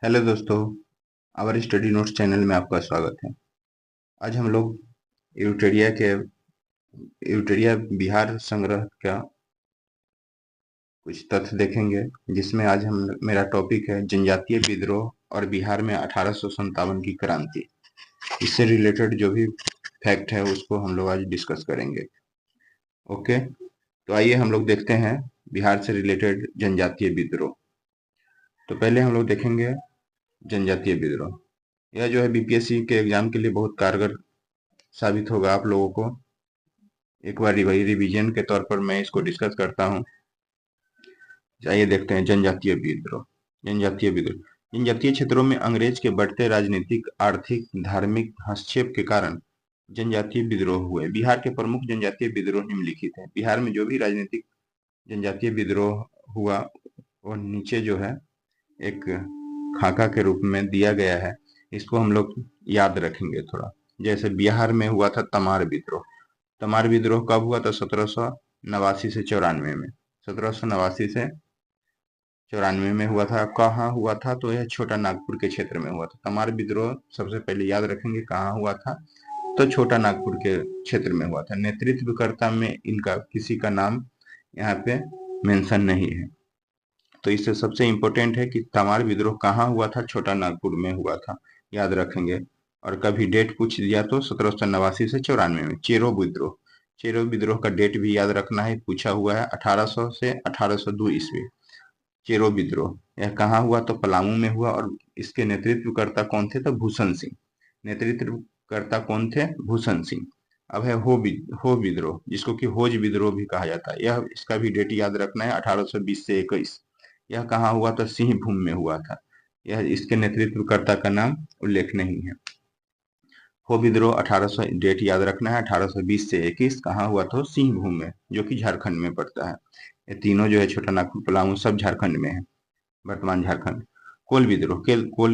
Hello दोस्तों, our study notes channel में आपका स्वागत है। आज हम लोग यूटेरिया बिहार संग्रह का कुछ तथ्य देखेंगे, जिसमें आज हम मेरा टॉपिक है जनजातीय विद्रोह और बिहार में 1857 की क्रांति। इससे रिलेटेड जो भी फैक्ट है उसको हम लोग आज डिस्कस करेंगे। ओके, तो आइए हम लोग देखते हैं बिहार से रिलेटेड जनजातीय विद्रोह। तो पहले हम लोग देखेंगे जनजातीय विद्रोह। यह जो है बीपीएससी के एग्जाम के लिए बहुत कारगर साबित होगा आप लोगों को। एक बार रिवीजन के तौर पर मैं इसको डिस्कस करता हूँ। आइए देखते हैं जनजातीय विद्रोह। जनजातीय विद्रोह जनजातीय क्षेत्रों में अंग्रेज के बढ़ते राजनीतिक, आर्थिक, धार्मिक हस्तक्षेप के कारण जनजातीय विद्रोह हुए। बिहार के प्रमुख जनजातीय विद्रोह निम्नलिखित हैं। बिहार में जो भी राजनीतिक जनजातीय विद्रोह हुआ वो नीचे जो है एक खाका के रूप में दिया गया है। इसको हम लोग याद रखेंगे थोड़ा। जैसे बिहार में हुआ था तमार विद्रोह। तमार विद्रोह कब हुआ था? 1789 से 94 में। 1789 से 94 में हुआ था। कहाँ हुआ था? तो यह छोटा नागपुर के क्षेत्र में हुआ था। तमार विद्रोह सबसे पहले याद रखेंगे कहाँ हुआ था, तो छोटा नागपुर के क्षेत्र में हुआ था। नेतृत्वकर्ता में इनका किसी का नाम यहाँ पे मेंशन नहीं है, तो इससे सबसे इम्पोर्टेंट है कि तमार विद्रोह कहाँ हुआ था? छोटा नागपुर में हुआ था, याद रखेंगे। और कभी डेट पूछ दिया तो 1789 से 94 में। चेरो विद्रोह का डेट भी याद रखना है, पूछा हुआ है 1800 से 1802 ईस्वी। चेरो विद्रोह यह कहाँ हुआ? तो पलामू में हुआ। और इसके नेतृत्वकर्ता कौन थे? तो भूषण सिंह। नेतृत्वकर्ता कौन थे? भूषण सिंह। अब है हो विद्रोह, जिसको कि होज विद्रोह भी कहा जाता है। यह इसका भी डेट याद रखना है, 1820 से 21। यह कहाँ हुआ? तो सिंहभूम में हुआ था। यह इसके नेतृत्वकर्ता का नाम उल्लेख नहीं है। हो विद्रोह 1800 डेट याद रखना है, 1820 से 21। कहाँ हुआ? तो सिंहभूम में, जो कि झारखंड में पड़ता है। ये तीनों जो है छोटा नागपुर, पलामू, सब झारखंड में है, वर्तमान झारखंड। कोल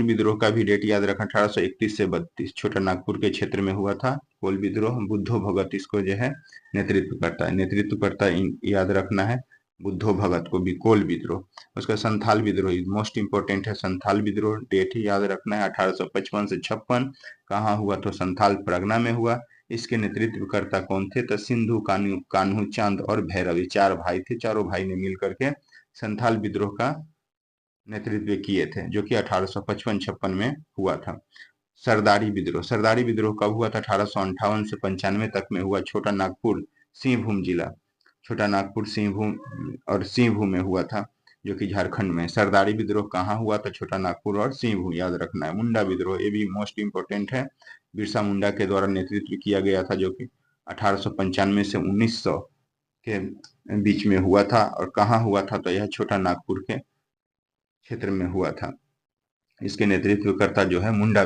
विद्रोह का भी डेट याद रखना, 1831 से 32। छोटा नागपुर के क्षेत्र में हुआ था कोल विद्रोह। बुद्धो भगत इसको जो है नेतृत्वकर्ता याद रखना है, बुद्धो भगत को भी। कोल विद्रोह उसका संथाल विद्रोह मोस्ट इंपोर्टेंट है। संथाल विद्रोह डेट ही याद रखना है, 1855 से 56। कहाँ हुआ? तो संथाल परगना में हुआ। इसके नेतृत्वकर्ता कौन थे? तो सिंधु, कान्हू, चांद और भैरव, ये चार भाई थे। चारों भाई ने मिल करके संथाल विद्रोह का नेतृत्व किए थे, जो कि 1855-56 में हुआ था। सरदारी विद्रोह कब हुआ था? 1858 से 95 तक में हुआ। छोटा नागपुर, सिंहभूम जिला, छोटा नागपुर, सिंहभूम और सिंहभूम में हुआ था, जो कि झारखंड में। सरदारी विद्रोह कहाँ हुआ था? छोटा नागपुर और सिंहभूम, याद रखना है। मुंडा विद्रोह, ये भी मोस्ट इंपोर्टेंट है। बिरसा मुंडा के द्वारा नेतृत्व किया गया था, जो कि 1895 से 1900 के बीच में हुआ था। और कहाँ हुआ था? तो यह छोटा नागपुर के क्षेत्र में हुआ था। इसके नेतृत्वकर्ता जो है मुंडा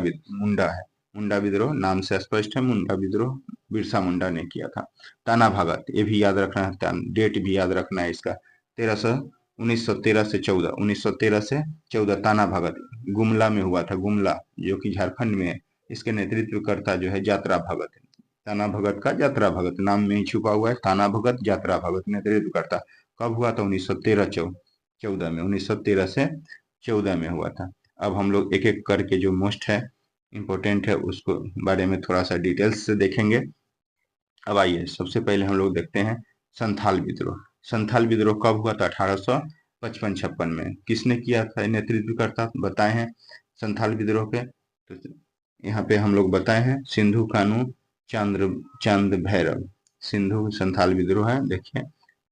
है। मुंडा विद्रोह नाम से स्पष्ट है, मुंडा विद्रोह बिरसा मुंडा ने किया था। ताना भगत, ये भी याद रखना है, डेट भी याद रखना है इसका। 1913 से 14 ताना भगत गुमला में हुआ था। गुमला, जो कि झारखंड में है। इसके नेतृत्वकर्ता जो है यात्रा भगत है। ताना भगत का यात्रा भगत नाम में ही छुपा हुआ है। ताना भगत, यात्रा भगत नेतृत्वकर्ता। कब हुआ था? 1913-14 में। 1913 से 14 में हुआ था। अब हम लोग एक एक करके जो मोस्ट है, इम्पोर्टेंट है, उसको बारे में थोड़ा सा डिटेल्स से देखेंगे। अब आइए सबसे पहले हम लोग देखते हैं संथाल विद्रोह। संथाल विद्रोह कब हुआ था? 1855-56 में। किसने किया था? नेतृत्वकर्ता बताए हैं संथाल विद्रोह के, तो यहाँ पे हम लोग बताए हैं सिंधु, कान्हू, चांद भैरव। सिंधु संथाल विद्रोह है, देखिए,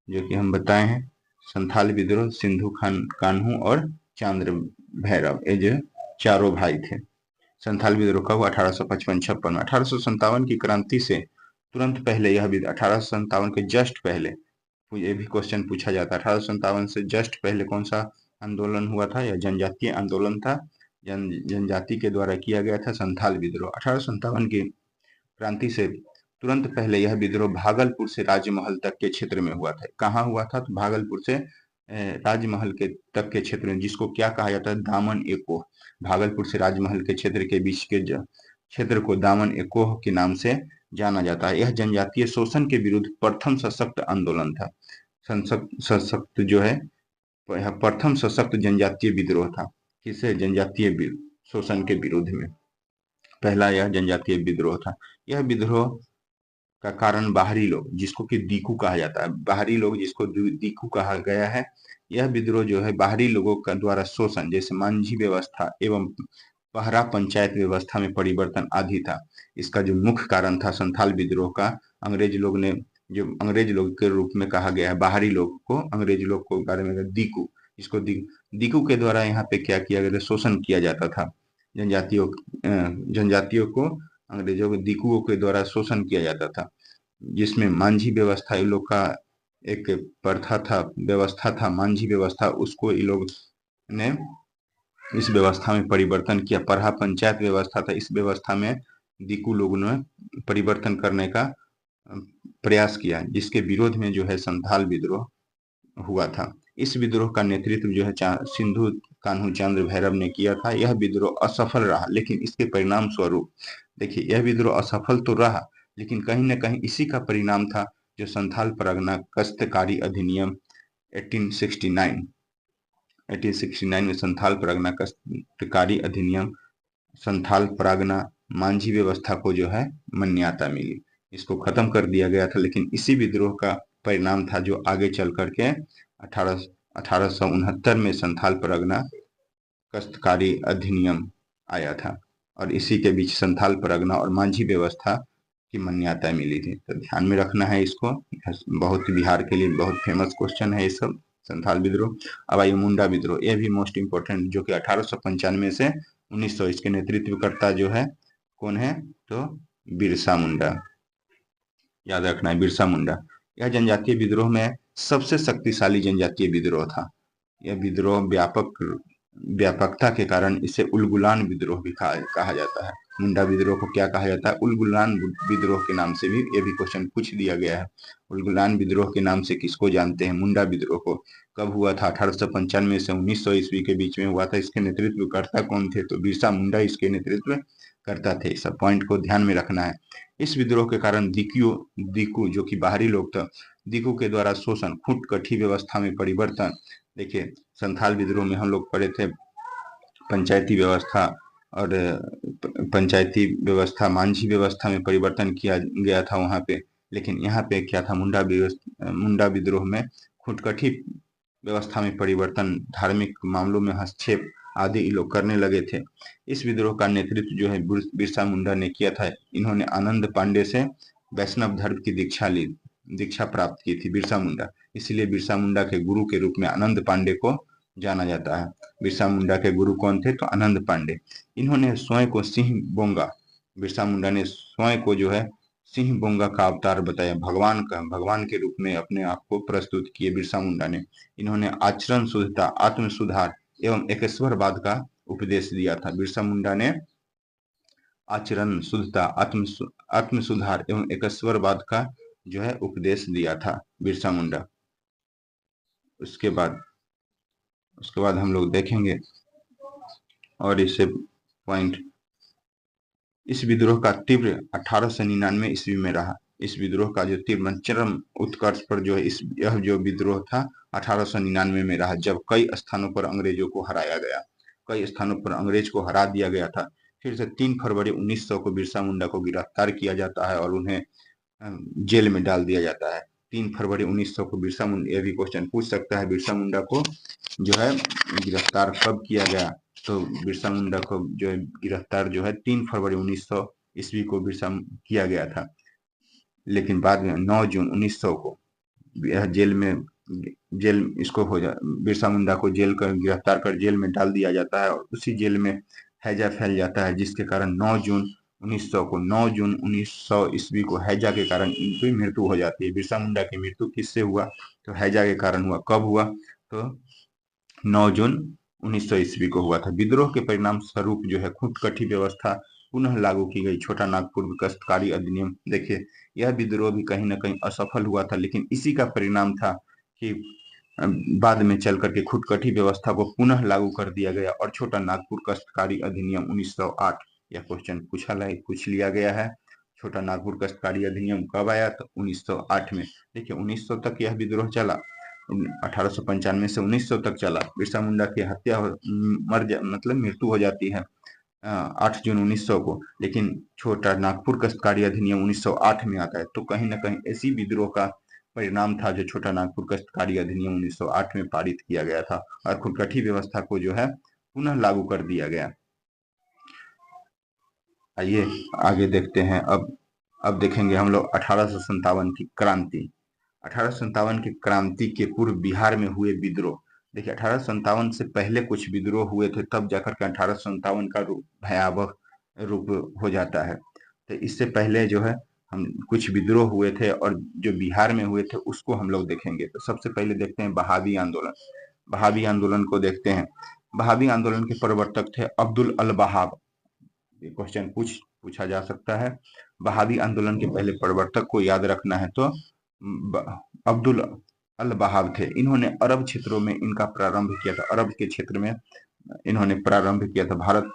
जो कि हम बताए हैं। संथाल विद्रोह सिंधु, कान्हू और चांद्र भैरव, ये जो चारों भाई थे। संथाल विद्रोह कब हुआ? 1855-56 में। 1857 की क्रांति से तुरंत पहले यह 1857 के जस्ट पहले, ये भी क्वेश्चन पूछा जाता है, 1857 से जस्ट पहले कौन सा आंदोलन हुआ था? यह जनजातीय आंदोलन था। जनजाति के द्वारा किया गया था संथाल विद्रोह। 1857 की क्रांति से तुरंत पहले यह विद्रोह भागलपुर से राजमहल तक के क्षेत्र में हुआ था। कहाँ हुआ था? तो भागलपुर से राजमहल के तक के क्षेत्र में, जिसको क्या कहा जाता है? दामन एकोह। भागलपुर से राजमहल के क्षेत्र के बीच के क्षेत्र को दामन एकोह के नाम से जाना जाता है। यह जनजातीय शोषण के विरुद्ध प्रथम सशक्त आंदोलन था। सशक्त जो है, यह प्रथम सशक्त जनजातीय विद्रोह था। किसे? जनजातीय शोषण के विरोध में। पहला यह जनजातीय विद्रोह था। यह विद्रोह का कारण बाहरी लोग, जिसको कि दीकू कहा जाता है, बाहरी लोग जिसको दीकू कहा गया है, यह विद्रोह जो है बाहरी लोगों का द्वारा शोषण, जैसे मांझी व्यवस्था एवं पहरा पंचायत व्यवस्था में परिवर्तन आदि था। इसका जो मुख्य कारण था संथाल विद्रोह का, अंग्रेज लोग ने, जो अंग्रेज लोग के रूप में कहा गया है बाहरी लोग को, अंग्रेज लोग को बारे में दीकू, इसको दीकू के द्वारा यहाँ पे क्या किया गया था? शोषण किया जाता था जनजातियों जनजातियों को, अंग्रेजों के दीकुओं के द्वारा शोषण किया जाता था, जिसमें मांझी व्यवस्था इन लोग का एक प्रथा था, व्यवस्था था मांझी व्यवस्था, उसको इन लोग ने इस व्यवस्था में परिवर्तन किया। परहा पंचायत व्यवस्था था, इस व्यवस्था में दीकू लोगों ने परिवर्तन करने का प्रयास किया, जिसके विरोध में जो है संथाल विद्रोह हुआ था। इस विद्रोह का नेतृत्व जो है सिंधु कान्हू चंद्र भैरव ने किया था। यह विद्रोह असफल रहा, लेकिन इसके परिणाम स्वरूप, देखिए यह विद्रोह असफल तो रहा, लेकिन कहीं न कहीं इसी का परिणाम था जो संथाल परगना कष्टकारी अधिनियम 1869 में संथाल परगना कष्टकारी अधिनियम, संथाल परगना मांझी व्यवस्था को जो है मान्यता मिली, इसको खत्म कर दिया गया था। लेकिन इसी विद्रोह का परिणाम था जो आगे चल करके 1869 में संथाल परगना कष्टकारी अधिनियम आया था, और इसी के बीच संथाल परगना और मांझी व्यवस्था की मान्यता मिली थी। तो ध्यान में रखना है इसको, बहुत बिहार के लिए बहुत फेमस क्वेश्चन है ये सब, संथाल विद्रोह। अब आइए मुंडा विद्रोह, यह भी मोस्ट इंपोर्टेंट, जो कि 1895 से 1900, इसके नेतृत्वकर्ता जो है कौन है? तो बिरसा मुंडा, याद रखना है बिरसा मुंडा। यह जनजातीय विद्रोह में सबसे शक्तिशाली जनजातीय विद्रोह था। यह विद्रोह व्यापकता के कारण इसे उलगुलान विद्रोह भी कहा जाता है। मुंडा विद्रोह को क्या कहा जाता है? उलगुलान विद्रोह के नाम से भी ये भी क्वेश्चन पूछ दिया गया है। उलगुलान विद्रोह के नाम से किसको जानते हैं? मुंडा विद्रोह को। कब हुआ था? 1895 से 1900 ईस्वी के बीच में हुआ था। इसके नेतृत्वकर्ता कौन थे? तो बिरसा मुंडा इसके नेतृत्व करता थे। सब पॉइंट को ध्यान में रखना है। इस विद्रोह के कारण दीकू जो कि बाहरी लोग थे, दीकू के द्वारा शोषण, खुटकठी व्यवस्था में परिवर्तन। देखिए संथाल विद्रोह में हम लोग पढ़े थे पंचायती व्यवस्था, और पंचायती व्यवस्था मांझी व्यवस्था में परिवर्तन किया गया था वहां पे। लेकिन यहाँ पे क्या था? मुंडा विद्रोह में खुटकठी व्यवस्था में परिवर्तन, धार्मिक मामलों में हस्तक्षेप आदि ये लोग करने लगे थे। इस विद्रोह का नेतृत्व जो है बिरसा मुंडा ने किया था। इन्होंने आनंद पांडे से वैष्णव धर्म की दीक्षा प्राप्त की थी बिरसा मुंडा, इसलिए बिरसा मुंडा के गुरु के रूप में आनंद पांडे को जाना जाता है। बिरसा मुंडा के गुरु कौन थे? तो आनंद पांडे। इन्होंने स्वयं को सिंह बोंगा, बिरसा मुंडा ने स्वयं को जो है सिंह बोंगा का अवतार बताया, भगवान के रूप में अपने आप को प्रस्तुत किए बिरसा मुंडा ने। इन्होंने आचरण शुद्धता, आत्म सुधार एवं एकेश्वरवाद का उपदेश दिया था। बिरसा मुंडा ने आचरण शुद्धता, आत्म सुधार एवं एकेश्वरवाद का जो है उपदेश दिया था बिरसा मुंडा। उसके बाद हम लोग देखेंगे और इसे पॉइंट, इस विद्रोह का तीव्र 1899 ईस्वी में रहा। इस विद्रोह का जो तीव्र चरम उत्कर्ष पर जो है यह जो विद्रोह था 1899 में रहा, जब कई स्थानों पर अंग्रेजों को हराया गया, कई स्थानों पर अंग्रेज को हरा दिया गया था। फिर से 3 फरवरी 1900 को बिरसा मुंडा को गिरफ्तार किया जाता है और उन्हें जेल में डाल दिया जाता है। 3 फरवरी 1900 को बिरसा मुंडा, ये भी क्वेश्चन पूछ सकता है, बिरसा मुंडा को जो है गिरफ्तार कब किया गया? तो बिरसा मुंडा को जो है गिरफ्तार जो है 3 फरवरी 1900 ईस्वी को बिरसा किया गया था। लेकिन बाद में 9 जून 1900 को यह जेल इसको हो जा बिरसा मुंडा को गिरफ्तार कर जेल में डाल दिया जाता है, और उसी जेल में हैजा फैल जाता है, जिसके कारण 9 जून 1900 ईस्वी को हैजा के कारण इनकी मृत्यु हो जाती है। बिरसा मुंडा की मृत्यु किससे हुआ? तो हैजा के कारण हुआ। कब हुआ? तो 9 जून 1900 ईस्वी को हुआ था। विद्रोह के परिणाम स्वरूप जो है खुटकठी व्यवस्था पुनः लागू की गई, छोटा नागपुर कष्टकारी अधिनियम। देखिए यह विद्रोह भी कहीं ना कहीं असफल हुआ था, लेकिन इसी का परिणाम था कि बाद में चल करके खुटकठी व्यवस्था को पुनः लागू कर दिया गया, और छोटा नागपुर कष्टकारी अधिनियम 1908, यह क्वेश्चन पूछ लिया गया है। छोटा नागपुर कष्टकारी अधिनियम कब आया? तो 1908 में। देखिए 1900 तक यह विद्रोह चला, 1895 से 1900 तक चला। बिरसा मुंडा की हत्या मतलब मृत्यु हो जाती है 8 जून 1900 को, लेकिन छोटा नागपुर कष्टकारी अधिनियम 1908 में आता है। तो कहीं ना कहीं ऐसी विद्रोह का परिणाम था जो छोटा नागपुर कष्टकारी अधिनियम 1908 में पारित किया गया था और खुदगठी व्यवस्था को जो है पुनः लागू कर दिया गया। आइए आगे देखते हैं। अब देखेंगे हम लोग 1857 की क्रांति। 1857 की क्रांति के पूर्व बिहार में हुए विद्रोह। देखिए 1857 से पहले कुछ विद्रोह हुए थे, तब जाकर के 1857 का रूप भयावह रूप हो जाता है। तो इससे पहले जो है हम कुछ विद्रोह हुए थे और जो बिहार में हुए थे उसको हम लोग देखेंगे। तो सबसे पहले देखते हैं बहावी आंदोलन। बहावी आंदोलन को देखते हैं। बहावी आंदोलन के प्रवर्तक थे अब्दुल अल बहाव। ये क्वेश्चन पूछा जा सकता है। बहावी आंदोलन के पहले प्रवर्तक को याद रखना है तो अब्दुल अल बहाव थे। इन्होंने अरब क्षेत्रों में इनका प्रारंभ किया था। अरब के क्षेत्र में इन्होंने प्रारंभ किया था। भारत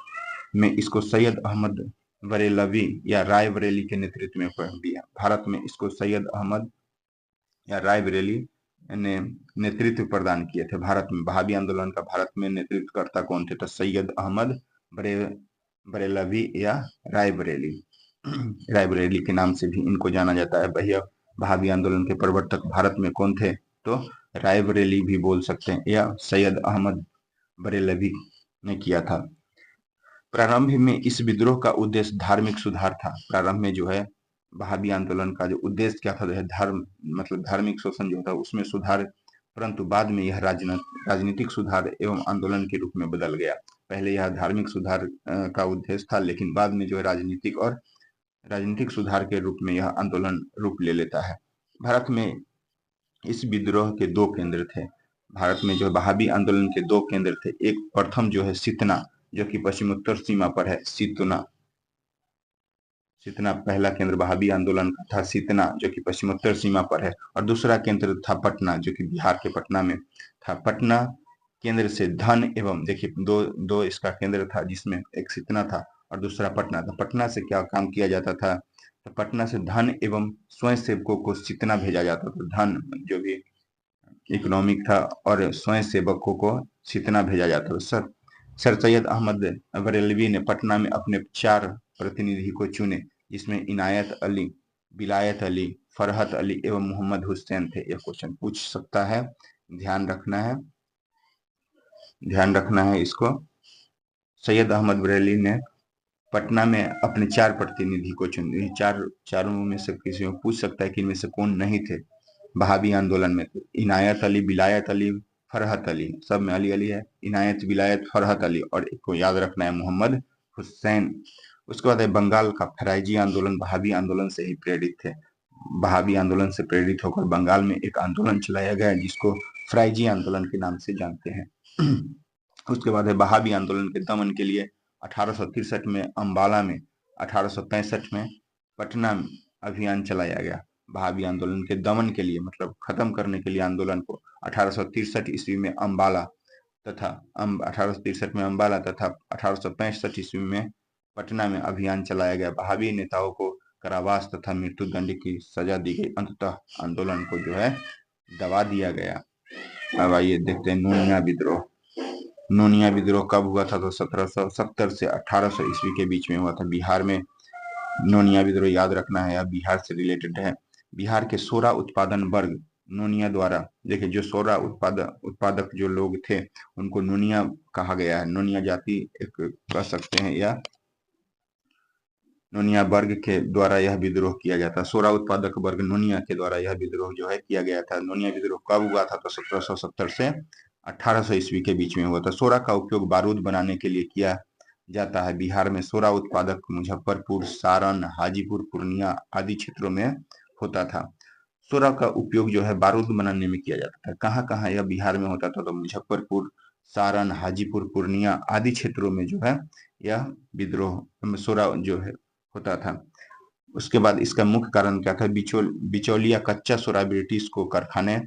में इसको सैयद अहमद बरेलवी या राय बरेली के नेतृत्व में दिया। भारत में इसको सैयद अहमद या राय बरेली ने नेतृत्व प्रदान किए थे। भारत में बहावी आंदोलन का भारत में नेतृत्वकर्ता कौन थे? तो सैयद अहमद बरेलवी या रायबरेली। रायबरेली के नाम से भी इनको जाना जाता है। भैया बहावी आंदोलन के प्रवर्तक भारत में कौन थे? तो रायबरेली भी बोल सकते हैं या सैयद अहमद बरेलवी ने किया था। प्रारंभ में इस विद्रोह का उद्देश्य धार्मिक सुधार था। प्रारंभ में जो है बहावी आंदोलन का जो उद्देश्य क्या था, मतलब धार्मिक शोषण जो था उसमें सुधार, परंतु बाद में यह राजनीतिक सुधार एवं आंदोलन के रूप में बदल गया। पहले यह धार्मिक सुधार का उद्देश्य था, लेकिन बाद में जो है राजनीतिक सुधार के रूप में यह आंदोलन रूप ले लेता है। भारत में इस विद्रोह के दो केंद्र थे। भारत में जो बहावी आंदोलन के दो केंद्र थे। एक प्रथम जो है सितना, जो कि पश्चिमोत्तर सीमा पर है। सितना पहला केंद्र बहावी आंदोलन का था, सितना जो कि पश्चिमोत्तर सीमा पर है। और दूसरा केंद्र था पटना, जो कि बिहार के पटना में था। पटना केंद्र से धन एवं, देखिए दो इसका केंद्र था, जिसमें एक सितना था और दूसरा पटना था। पटना से क्या काम किया जाता था? तो पटना से धन एवं स्वयं सेवकों को सितना भेजा जाता था। धन जो भी इकोनॉमिक था और स्वयं सेवकों को सितना भेजा जाता था। सर सैयद अहमद बरेलवी ने पटना में अपने 4 प्रतिनिधि को चुने, जिसमें इनायत अली, विलायत अली, फरहत अली एवं मोहम्मद हुसैन थे। यह क्वेश्चन पूछ सकता है, ध्यान रखना है इसको। सैयद अहमद बरेलवी ने पटना में अपने 4 प्रतिनिधि को चुने। चारों में से किसी में पूछ सकता है कि इनमें से कौन नहीं थे बहावी आंदोलन में? तो इनायत अली, विलायत अली, फरहत अली, सब में अली अली है। इनायत, विलायत, फरहत अली, और एक को याद रखना है मोहम्मद हुसैन। उसके बाद है बंगाल का फराइजी आंदोलन। बहावी आंदोलन से ही प्रेरित थे। बहावी आंदोलन से प्रेरित होकर बंगाल में एक आंदोलन चलाया गया जिसको फराइजी आंदोलन के नाम से जानते हैं। उसके बाद है बहावी आंदोलन के दमन के लिए 1863 में अम्बाला में, 1865 में पटना में अभियान चलाया गया। बहावी आंदोलन के दमन के लिए, मतलब खत्म करने के लिए आंदोलन को 1863 ईस्वी में अम्बाला तथा 1863 में अम्बाला तथा 1865 ईस्वी में पटना में अभियान चलाया गया। बहावी नेताओं को कारावास तथा मृत्युदंड की सजा दी गई। अंततः आंदोलन को जो है दबा दिया गया। अब आइए देखते हैं नूनिया विद्रोह। नूनिया विद्रोह कब हुआ था? तो 1770 से 1800 ईस्वी के बीच में हुआ था। बिहार में नोनिया विद्रोह याद रखना है, या बिहार से रिलेटेड है। बिहार के सोरा उत्पादन वर्ग नोनिया द्वारा, देखिए जो सोरा उत्पादक जो लोग थे उनको नोनिया कहा गया है। नोनिया जाति एक कह सकते हैं, या नोनिया वर्ग के द्वारा यह विद्रोह किया जाता है। सोरा उत्पादक वर्ग नोनिया के द्वारा यह विद्रोह जो है किया गया था। नोनिया विद्रोह कब हुआ था? तो 1770 से 1800 ईस्वी के बीच में हुआ था। सोरा का उपयोग बारूद बनाने के लिए किया जाता है। बिहार में सोरा उत्पादक मुजफ्फरपुर, सारण, हाजीपुर, पूर्णिया आदि क्षेत्रों में होता था। सोरा का उपयोग जो है बारूद बनाने में किया जाता था। कहाँ कहाँ यह बिहार में होता था? तो मुजफ्फरपुर, सारण, हाजीपुर, पूर्णिया आदि क्षेत्रों में जो है यह विद्रोह सोरा जो है होता था। उसके बाद इसका मुख्य कारण क्या था? बिचौलिया कच्चा सोरा ब्रिटिश को कारखाने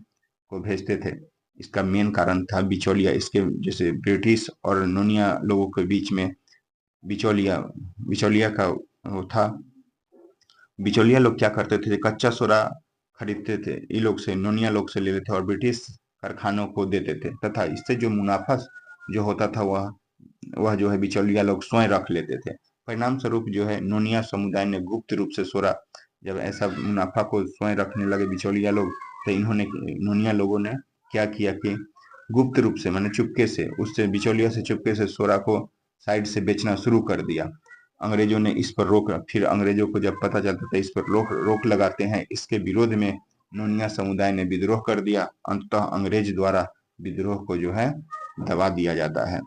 को भेजते थे। इसका मेन कारण था बिचौलिया। इसके जैसे ब्रिटिश और नोनिया लोगों के बीच में बिचौलिया का वो था। बिचौलिया लोग क्या करते थे? कच्चा सोरा खरीदते थे, ये लोग से, नोनिया लोग से ले लेते और ब्रिटिश कारखानों को देते थे तथा इससे जो मुनाफा जो होता था वह जो है बिचौलिया लोग स्वयं रख लेते थे। परिणाम स्वरूप जो है नोनिया समुदाय ने गुप्त रूप से सोरा, जब ऐसा मुनाफा को स्वयं रखने लगे बिचौलिया लोग, तो इन्होंने नोनिया लोगों ने क्या किया कि गुप्त रूप से माने चुपके से उससे बिचौलिया से चुपके से सोरा को साइड से बेचना शुरू कर दिया। अंग्रेजों ने इस पर रोक, फिर अंग्रेजों को जब पता चलता था इस पर रोक लगाते हैं, इसके विरोध में नोनिया समुदाय ने विद्रोह कर दिया। अंततः अंग्रेज द्वारा विद्रोह को जो है दबा दिया जाता है।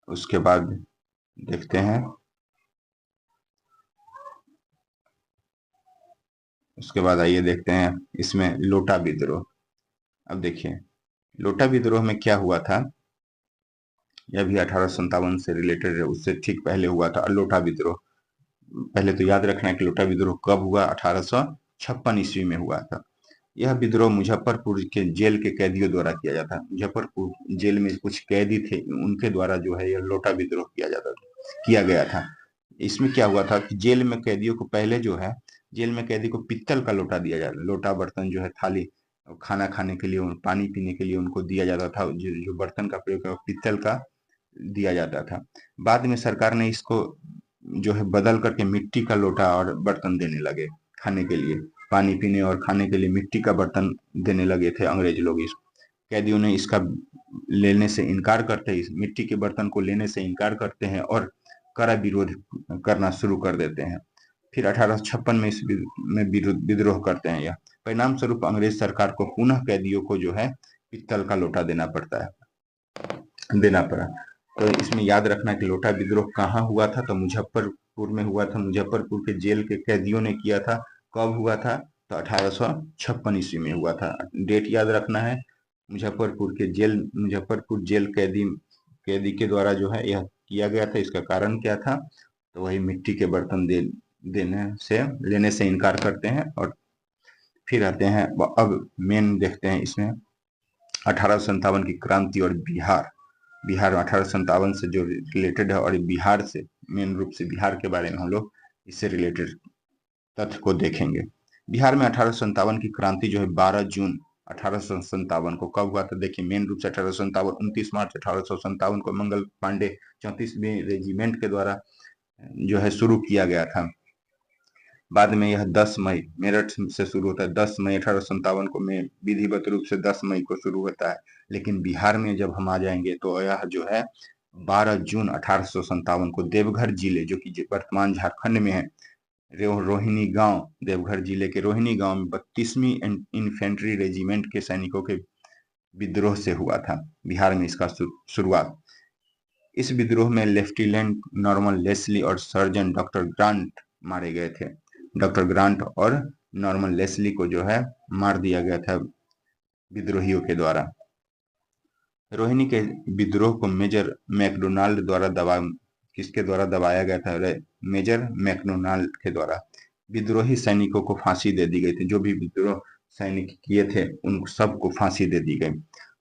उसके बाद देखते हैं, उसके बाद आइए देखते हैं इसमें लोटा विद्रोह। अब देखिए लोटा विद्रोह में क्या हुआ था, यह भी 1857 से रिलेटेड है, उससे ठीक पहले हुआ था लोटा विद्रोह। पहले तो याद रखना है कि लोटा विद्रोह कब हुआ, 1856 ईस्वी में हुआ था। यह विद्रोह मुजफ्फरपुर के जेल के कैदियों द्वारा किया जाता है। मुजफ्फरपुर जेल में कुछ कैदी थे, उनके द्वारा जो है यह लोटा विद्रोह किया गया था। इसमें क्या हुआ था कि जेल में कैदियों को पहले जो है जेल में कैदी को पित्तल का लोटा दिया जाता, लोटा बर्तन जो है थाली, खाना खाने के लिए, पानी पीने के लिए उनको दिया जाता था। जो बर्तन का प्रयोग पित्तल का दिया जाता था। बाद में सरकार ने इसको जो है बदल करके मिट्टी का लोटा और बर्तन देने लगे खाने के लिए, पानी पीने और खाने के लिए मिट्टी का बर्तन देने लगे थे अंग्रेज लोग। इस कैदियों ने इसका लेने से इनकार करते हैं, इस मिट्टी के बर्तन को लेने से इनकार करते हैं और कड़ा विरोध करना शुरू कर देते हैं। फिर 1856 में इस में विद्रोह करते हैं। यह परिणाम स्वरूप अंग्रेज सरकार को पुनः कैदियों को जो है पित्तल का लोटा देना पड़ा। तो इसमें याद रखना कि लोटा विद्रोह कहाँ हुआ था, तो मुजफ्फरपुर में हुआ था। मुजफ्फरपुर के जेल के कैदियों ने किया था। कब हुआ था, तो 1856 ईस्वी में हुआ था। डेट याद रखना है। मुजफ्फरपुर जेल कैदी के द्वारा जो है यह किया गया था। इसका कारण क्या था, तो वही मिट्टी के बर्तन लेने से इनकार करते हैं। और फिर आते हैं, अब मेन देखते हैं इसमें 1857 की क्रांति और बिहार 1857 से जो रिलेटेड है, और बिहार से मेन रूप से बिहार के बारे में हम लोग इससे रिलेटेड तथ्य को देखेंगे। बिहार में 1857 की क्रांति जो है 12 जून 1857 को कब हुआ था, देखिए मेन रूप से 1857 29 मार्च 1857 को मंगल पांडे 34वीं रेजिमेंट के द्वारा जो है शुरू किया गया था। बाद में यह 10 मई मेरठ से शुरू होता है। 10 मई 1857 को में विधिवत रूप से 10 मई को शुरू होता है। लेकिन बिहार में जब हम आ जाएंगे तो यह जो है 12 जून 1857 को देवघर जिले, जो कि वर्तमान झारखंड में है, रोहिणी गांव, देवघर जिले के रोहिणी गांव में 32वीं इन्फेंट्री रेजिमेंट के सैनिकों के विद्रोह से हुआ था बिहार में इसका शुरुआत। इस विद्रोह में लेफ्टिनेंट नॉर्मन लेस्ली और सर्जन डॉक्टर ग्रांट मारे गए थे। डॉक्टर ग्रांट और नॉर्मन लेस्ली को जो है मार दिया गया था विद्रोहियों के द्वारा। रोहिणी के विद्रोह को मेजर मैकडोनाल्ड द्वारा किसके द्वारा दबाया गया था, मेजर मैकडोनाल्ड के द्वारा। विद्रोही सैनिकों को फांसी दे दी गई थी। जो भी विद्रोह सैनिक किए थे उन सबको फांसी दे दी गई।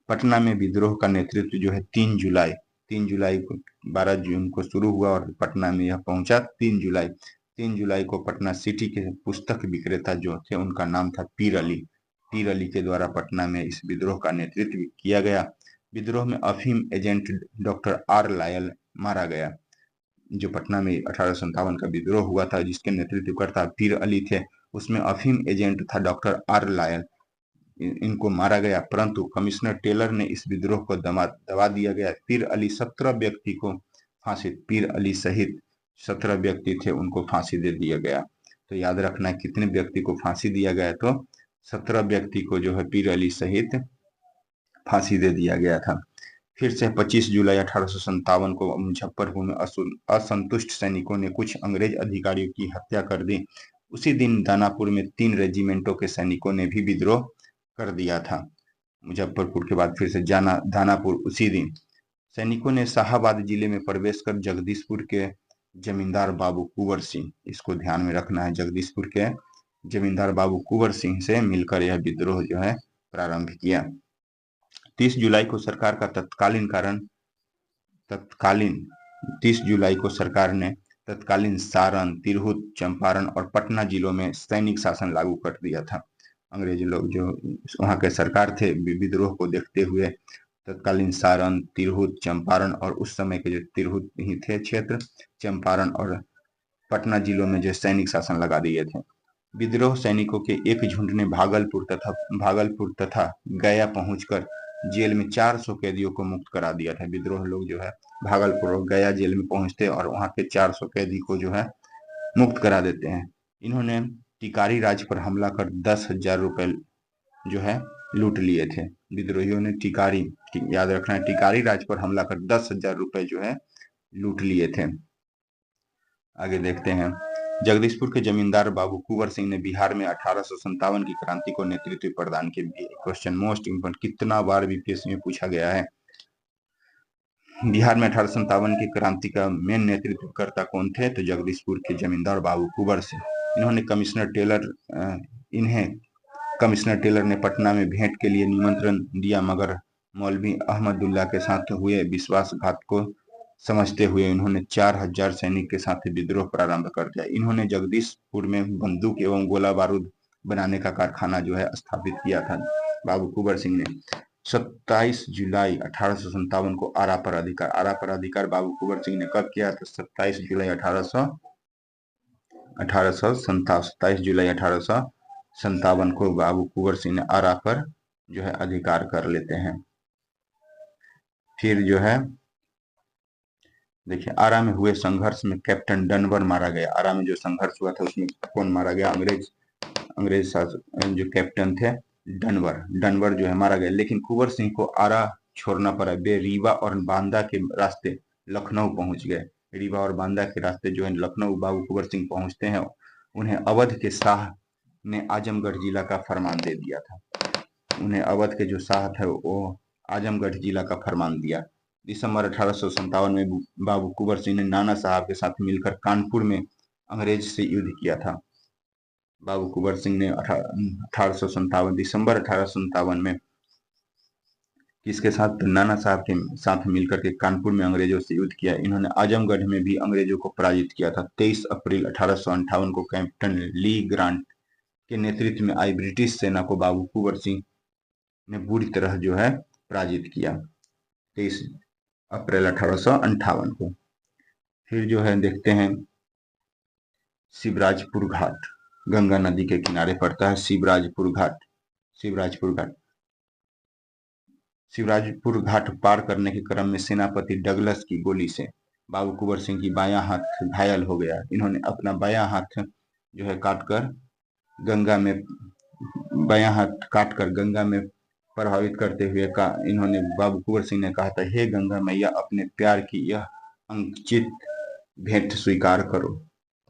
पटना में विद्रोह का नेतृत्व जो है 3 जुलाई को 12 जून को शुरू हुआ और पटना में यह पहुंचा 3 जुलाई को पटना सिटी के पुस्तक विक्रेता जो थे उनका नाम था पीर अली के द्वारा पटना में इस विद्रोह का नेतृत्व किया गया। विद्रोह में अफीम एजेंट डॉक्टर आर लायल मारा गया। जो पटना में 1857 का विद्रोह हुआ था जिसके नेतृत्वकर्ता पीर अली थे, उसमें अफीम एजेंट था डॉक्टर आर लायल। इनको मारा गया, परंतु कमिश्नर टेलर ने इस विद्रोह को दबा दिया गया। पीर अली सहित 17 व्यक्ति थे, उनको फांसी दे दिया गया। तो याद रखना कितने व्यक्ति को फांसी दिया गया, तो 17 व्यक्ति को जो है पीर अली सहित फांसी दे दिया गया था। फिर से 25 जुलाई 1857 को मुजफ्फरपुर में असंतुष्ट सैनिकों ने कुछ अंग्रेज अधिकारियों की हत्या कर दी। उसी दिन दानापुर में 3 रेजिमेंटों के सैनिकों ने भी विद्रोह कर दिया था। मुजफ्फरपुर के बाद फिर से दानापुर उसी दिन सैनिकों ने शाहाबाद जिले में प्रवेश कर जगदीशपुर के जमींदार बाबू कुंवर सिंह, इसको ध्यान में रखना है, जगदीशपुर के जमींदार बाबू कुंवर सिंह से मिलकर यह विद्रोह जो है प्रारंभ किया। 30 जुलाई को सरकार का तत्कालीन सारण, तिरहुत, चंपारण और पटना जिलों में सैनिक शासन लागू कर दिया था। अंग्रेज लोग जो वहाँ के सरकार थे विद्रोह को देखते हुए तत्कालीन सारण, तिरहुत, चंपारण और उस समय के जो तिरहुत ही थे क्षेत्र, चंपारण और पटना जिलों में जो सैनिक शासन लगा दिए थे। विद्रोह सैनिकों के एक झुंड ने भागलपुर तथा गया पहुंचकर जेल में 400 कैदियों को मुक्त करा दिया था। विद्रोह लोग जो है भागलपुर और गया जेल में पहुंचते और वहां के 400 कैदी को जो है मुक्त करा देते हैं। इन्होंने टिकारी राज पर हमला कर 10,000 रुपए जो है लूट लिए थे। विद्रोहियों ने याद रखना है, टिकारी राज पर हमला कर 10,000 रुपए जो है लूट लिए थे। आगे देखते हैं, जगदीशपुर के जमींदार बाबू कुंवर सिंह ने बिहार में 1857 की क्रांति को नेतृत्व प्रदान किया। क्वेश्चन मोस्ट इम्पोर्टेंट, कितना बार बीपीएससी में पूछा गया है। बिहार में 1857 की क्रांति का मेन नेतृत्वकर्ता कौन थे? तो जगदीशपुर के जमींदार बाबू कुंवर सिंह। इन्हें कमिश्नर टेलर ने पटना में भेंट के लिए निमंत्रण दिया, मगर मौलवी अहमदुल्ला के साथ हुए विश्वासघात को समझते हुए उन्होंने 4,000 सैनिक के साथ विद्रोह प्रारंभ कर दिया। इन्होंने जगदीशपुर में बंदूक एवं गोला बारूद बनाने का कारखाना जो है स्थापित किया था। बाबू कुंवर सिंह ने 27 जुलाई 1857 को आरा पर अधिकार बाबू कुंवर सिंह ने कब किया? तो 27 जुलाई 1857 को बाबू कुंवर सिंह ने आरा पर जो है अधिकार कर लेते हैं। फिर जो है देखिए, आरा में हुए संघर्ष में कैप्टन डनवर मारा गया। आरा में जो संघर्ष हुआ था उसमें कौन मारा गया? अंग्रेज शासक जो कैप्टन थे डनवर जो है मारा गया। लेकिन कुंवर सिंह को आरा छोड़ना पड़ा। वे रीवा और बांदा के रास्ते लखनऊ पहुंच गए। रीवा और बांदा के रास्ते जो है लखनऊ बाबू कुंवर सिंह पहुंचते हैं। उन्हें अवध के शाह ने आजमगढ़ जिला का फरमान दे दिया था। उन्हें अवध के जो शाह थे वो आजमगढ़ जिला का फरमान दिया। दिसंबर 1857 में बाबू कुंवर सिंह ने नाना साहब के साथ मिलकर कानपुर में अंग्रेज से युद्ध किया था। बाबू कुंवर सिंह ने दिसंबर 1857 में किसके साथ? नाना साहब के साथ मिलकर के कानपुर में अंग्रेजों से युद्ध किया। इन्होंने आजमगढ़ में भी अंग्रेजों को पराजित किया था। 23 अप्रैल 1858 को कैप्टन ली ग्रांट के नेतृत्व में आई ब्रिटिश सेना को बाबू कुंवर सिंह ने बुरी तरह जो है पराजित किया। 23 अप्रैल 1858 को। फिर जो है देखते हैं, शिवराजपुर घाट गंगा नदी के किनारे पड़ता है। शिवराजपुर घाट पार करने के क्रम में सेनापति डगलस की गोली से बाबू कुंवर सिंह की बायां हाथ घायल हो गया। इन्होंने अपना बायां हाथ जो है काटकर गंगा में प्रभावित करते हुए इन्होंने बाबू कुंवर सिंह ने कहा था, हे गंगा मैया, अपने प्यार की यह अंकित भेंट स्वीकार करो।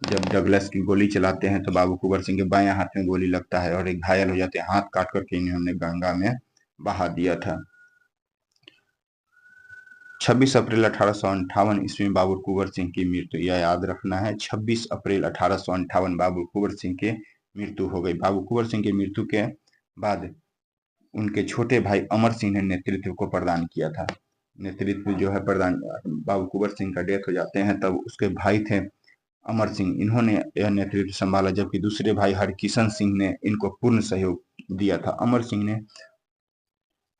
जब डगलस की गोली चलाते हैं तो बाबू कुंवर सिंह के बायां हाथ में गोली लगता है और एक घायल हो जाते हैं। हाथ काट करके इन्होंने गंगा में बहा दिया था। 26 अप्रैल 1858 ईस्वी में बाबू कुंवर सिंह की मृत्यु। यह याद रखना है, 26 अप्रैल 1858 बाबू कुंवर सिंह की मृत्यु हो गई। बाबू कुंवर सिंह की मृत्यु के बाद उनके छोटे भाई अमर सिंह ने नेतृत्व को प्रदान किया था। नेतृत्व जो है बाबू कुंवर सिंह का डेथ हो जाते हैं तब उसके भाई थे अमर सिंह, इन्होंने यह नेतृत्व संभाला, जबकि दूसरे भाई हरकिशन सिंह ने इनको पूर्ण सहयोग दिया था। अमर सिंह ने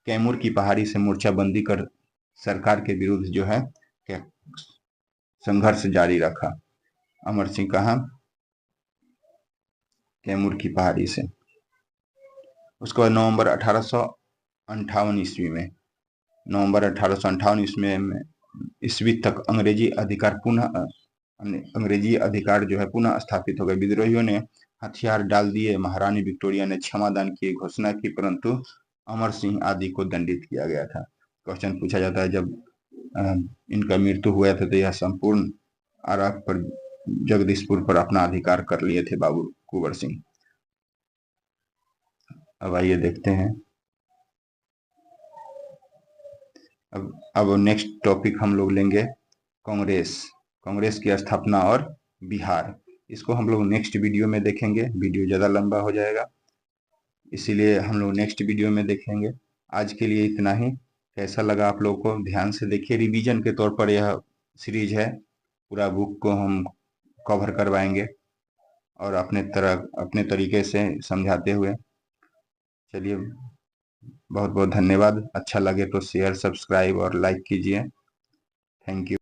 कैमूर की पहाड़ी से मोर्चाबंदी कर सरकार के विरुद्ध जो है संघर्ष जारी रखा। अमर सिंह कहा? कैमूर की पहाड़ी से। उसके बाद नवंबर 1858 ईस्वी तक अंग्रेजी अधिकार जो है पुनः स्थापित हो गए। विद्रोहियों ने हथियार डाल दिए। महारानी विक्टोरिया ने क्षमादान की घोषणा की, परंतु अमर सिंह आदि को दंडित किया गया था। क्वेश्चन पूछा जाता है, जब इनका मृत्यु हुआ था तो यह संपूर्ण आरा पर जगदीशपुर पर अपना अधिकार कर लिए थे बाबू कुंवर सिंह। अब आइए देखते हैं, अब नेक्स्ट टॉपिक हम लोग लेंगे कांग्रेस की स्थापना और बिहार। इसको हम लोग नेक्स्ट वीडियो में देखेंगे। वीडियो ज़्यादा लंबा हो जाएगा, इसीलिए हम लोग नेक्स्ट वीडियो में देखेंगे। आज के लिए इतना ही। कैसा लगा आप लोगों को ध्यान से देखिए। रिवीजन के तौर पर यह सीरीज है, पूरा बुक को हम कवर करवाएंगे और अपने तरीके से समझाते हुए। चलिए, बहुत बहुत धन्यवाद। अच्छा लगे तो शेयर, सब्सक्राइब और लाइक कीजिए। Thank you.